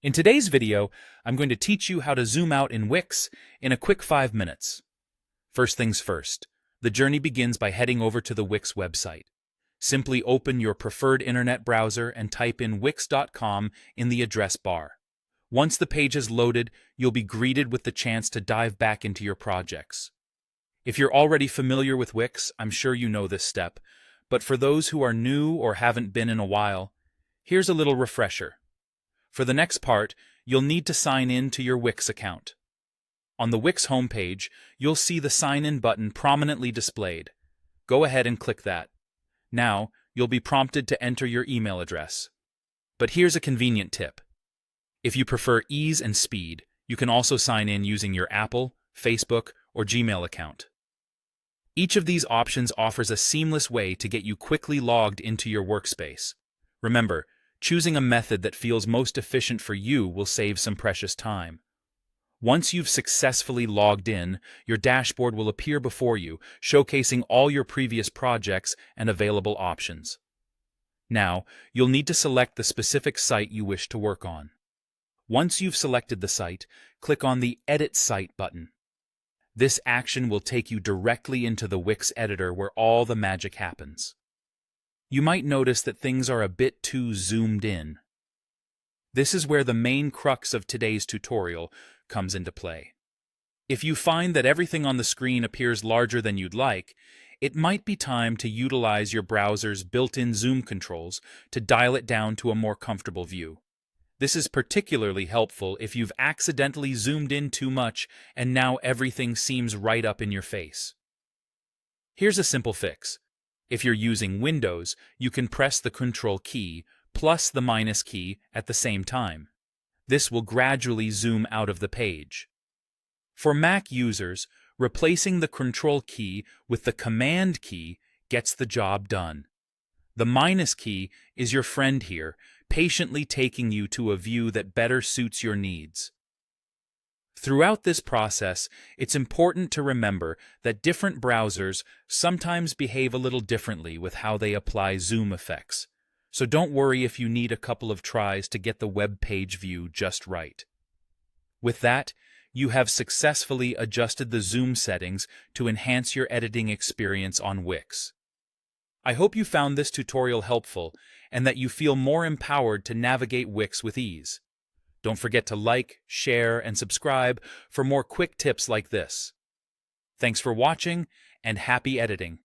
In today's video, I'm going to teach you how to zoom out in Wix in a quick 5 minutes. First things first, the journey begins by heading over to the Wix website. Simply open your preferred internet browser and type in wix.com in the address bar. Once the page is loaded, you'll be greeted with the chance to dive back into your projects. If you're already familiar with Wix, I'm sure you know this step, but for those who are new or haven't been in a while, here's a little refresher. For the next part, you'll need to sign in to your Wix account. On the Wix homepage, you'll see the Sign In button prominently displayed. Go ahead and click that. Now, you'll be prompted to enter your email address. But here's a convenient tip. If you prefer ease and speed, you can also sign in using your Apple, Facebook, or Gmail account. Each of these options offers a seamless way to get you quickly logged into your workspace. Remember, choosing a method that feels most efficient for you will save some precious time. Once you've successfully logged in, your dashboard will appear before you, showcasing all your previous projects and available options. Now, you'll need to select the specific site you wish to work on. Once you've selected the site, click on the Edit Site button. This action will take you directly into the Wix editor where all the magic happens. You might notice that things are a bit too zoomed in. This is where the main crux of today's tutorial comes into play. If you find that everything on the screen appears larger than you'd like, it might be time to utilize your browser's built-in zoom controls to dial it down to a more comfortable view. This is particularly helpful if you've accidentally zoomed in too much and now everything seems right up in your face. Here's a simple fix. If you're using Windows, you can press the Control key plus the minus key at the same time. This will gradually zoom out of the page. For Mac users, replacing the Control key with the Command key gets the job done. The minus key is your friend here, patiently taking you to a view that better suits your needs. Throughout this process, it's important to remember that different browsers sometimes behave a little differently with how they apply zoom effects, so don't worry if you need a couple of tries to get the web page view just right. With that, you have successfully adjusted the zoom settings to enhance your editing experience on Wix. I hope you found this tutorial helpful and that you feel more empowered to navigate Wix with ease. Don't forget to like, share, and subscribe for more quick tips like this. Thanks for watching, and happy editing!